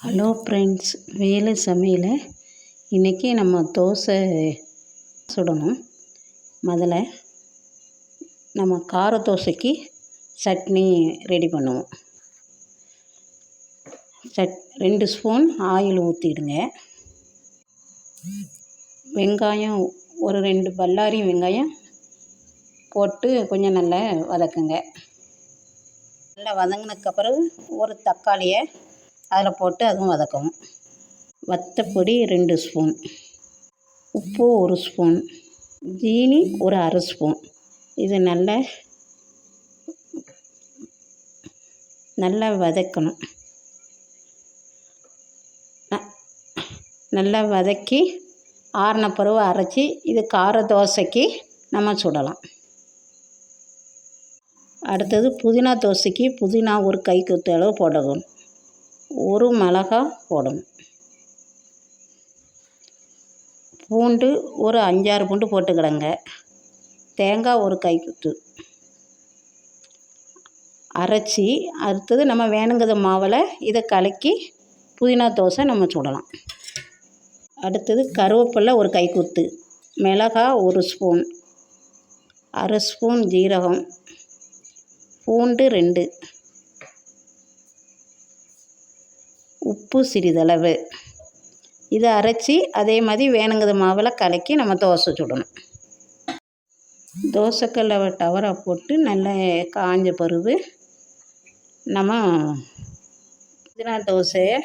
Hello friends, வேலை சமையல். இன்றைக்கி நம்ம தோசை சுடணும். முதல்ல நம்ம கார தோசைக்கு சட்னி ரெடி பண்ணுவோம். 2 ஸ்பூன் ஆயில் ஊற்றிடுங்க. வெங்காயம் ஒரு 2 பல்லாரி வெங்காயம் போட்டு கொஞ்சம் நல்லா வதக்குங்க. நல்லா வதங்கினதுக்கப்புறம் ஒரு தக்காளியை அதில் போட்டு அதுவும் வதக்கவும். வத்தப்பொடி 2 ஸ்பூன், உப்பு 1 ஸ்பூன், ஜீனி ஒரு அரை ஸ்பூன். இது நல்லா வதக்கணும். நல்லா வதக்கி ஆறின பிறகு அரைச்சி இது கார தோசைக்கு நம்ம சுடலாம். அடுத்தது புதினா தோசைக்கு புதினா ஒரு கைக்குத்து அளவு போடணும். ஒரு மிளகாய் போடணும். பூண்டு ஒரு 5-6 பூண்டு போட்டுக்கிடுங்க. தேங்காய் ஒரு கைக்குத்து அரைச்சி அடுத்தது நம்ம வேணுங்கிற மாவில் இதை கலக்கி புதினா தோசை நம்ம சுடலாம். அடுத்தது கருவேப்பிலை ஒரு கைக்குத்து, மிளகாய் 1 ஸ்பூன், அரை ஸ்பூன் ஜீரகம், பூண்டு 2, உப்பு சிறிதளவு. இதை அரைச்சி அதே மாதிரி வேணுங்கிற மாவில் கலக்கி நம்ம தோசை சுடணும். தோசைக்கல்லை டவரை போட்டு நல்லா காஞ்ச பிறகு நம்ம புதினா தோசையை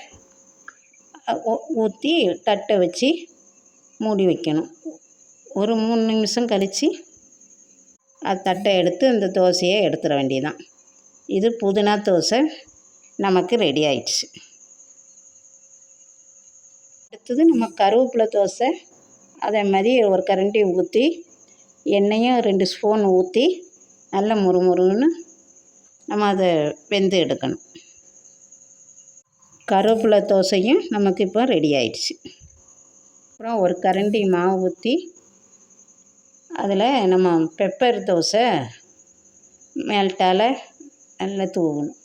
ஊற்றி தட்டை வச்சு மூடி வைக்கணும். ஒரு 3 நிமிஷம் கழித்து அது தட்டை எடுத்து அந்த தோசையை எடுத்துட வேண்டியதுதான். இது புதினா தோசை நமக்கு ரெடி ஆயிடுச்சு. அடுத்தது நம்ம கருவேப்பிலை தோசை அதே மாதிரி ஒரு கரண்டி ஊற்றி எண்ணெயும் 2 ஸ்பூன் ஊற்றி நல்லா முறுமுறுன்னு நம்ம அதை வெந்து எடுக்கணும். கருவேப்பிலை தோசையும் நமக்கு இப்போ ரெடி ஆயிடுச்சு. அப்புறம் ஒரு கரண்டி மாவு ஊற்றி அதில் நம்ம பெப்பர் தோசை மேல்ட்டால் நல்லா தூவணும்.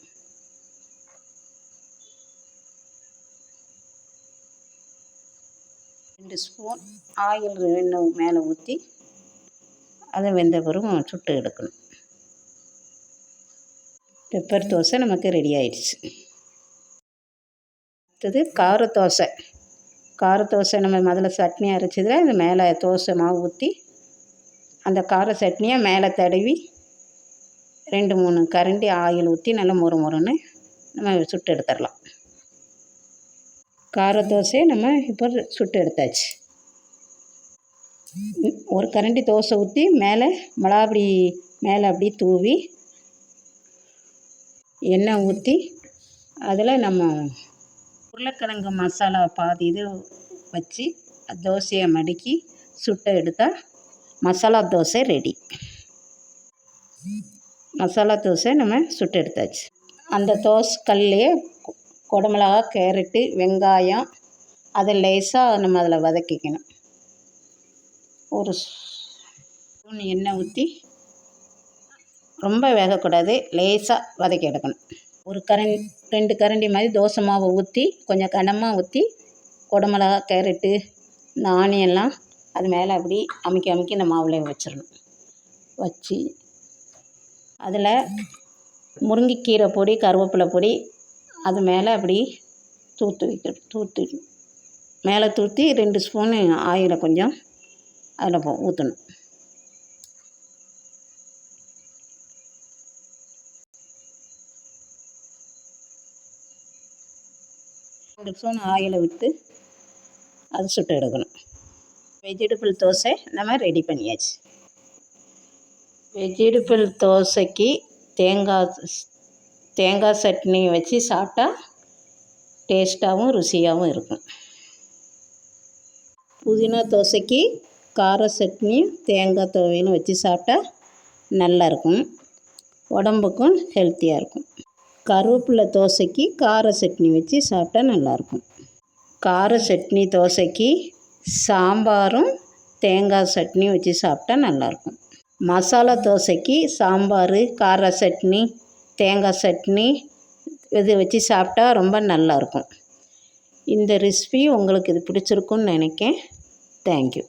ரெண்டு ஸ்பூன் ஆயில் எண்ணெய் மேலே ஊற்றி அதை வெந்த பிறகு சுட்டு எடுக்கணும். பெப்பர் தோசை நமக்கு ரெடி ஆயிடுச்சு. அடுத்தது கார தோசை நம்ம முதல்ல சட்னி அரைச்சதில் இந்த மேலே தோசை மாவு ஊற்றி அந்த கார சட்னியை மேலே தடவி 2-3 கரண்டி ஆயில் ஊற்றி நல்லா முறுமுறுன்னு நம்ம சுட்டு எடுத்துடலாம். கார தோசையை நம்ம இப்போ சுட்டு எடுத்தாச்சு. ஒரு கரண்டி தோசை ஊற்றி மேலே மிளகாப்பொடி மேலே அப்படி தூவி எண்ணெய் ஊற்றி அதில் நம்ம உருளைக்கிழங்கு மசாலா பாதி இது வச்சு தோசையை மடக்கி சுட்டு எடுத்தால் மசாலா தோசை ரெடி. மசாலா தோசை நம்ம சுட்டு எடுத்தாச்சு. அந்த தோசை கல்லையே குடமிளகா, கேரட்டு, வெங்காயம் அதை லேசாக நம்ம அதில் வதக்கிக்கணும். ஒரு ஸ்பூன் எண்ணெய் ஊற்றி ரொம்ப வேகக்கூடாது, லேசாக வதக்கி எடுக்கணும். ஒரு 2 கரண்டி மாதிரி தோசை மாவை ஊற்றி கொஞ்சம் கனமாக ஊற்றி குடமிளகா, கேரட்டு, இந்த ஆனியெல்லாம் அது மேலே அப்படி அமுக்கி இந்த மாவில் வச்சிடணும். வச்சு அதில் முருங்கைக்கீரை பொடி, கருவேப்பிலை பொடி அது மேலே அப்படி தூற்றி மேலே தூற்றி 2 ஸ்பூனு ஆயிலை கொஞ்சம் அதில் ஊற்றணும். ரெண்டு ஸ்பூன் ஆயிலை விட்டு அது சுட்டு எடுக்கணும். வெஜிடபிள் தோசை நம்ம ரெடி பண்ணியாச்சு. வெஜிடபிள் தோசைக்கு தேங்காய் சட்னி வச்சு சாப்பிட்டா டேஸ்ட்டாகவும் ருசியாகவும் இருக்கும். புதினா தோசைக்கு கார சட்னி தேங்காய் துவையலும் வச்சு சாப்பிட்டா நல்லாயிருக்கும், உடம்புக்கும் ஹெல்த்தியாக இருக்கும். கருவேப்பிலை தோசைக்கு கார சட்னி வச்சு சாப்பிட்டா நல்லாயிருக்கும். கார சட்னி தோசைக்கு சாம்பாரும் தேங்காய் சட்னி வச்சு சாப்பிட்டா நல்லாயிருக்கும். மசாலா தோசைக்கு சாம்பார், கார சட்னி, தேங்காய் சட்னி இது வச்சு சாப்பிட்டா ரொம்ப நல்லாயிருக்கும். இந்த ரெசிபி உங்களுக்கு இது பிடிச்சிருக்குன்னு நினைக்கிறேன். தேங்க்யூ.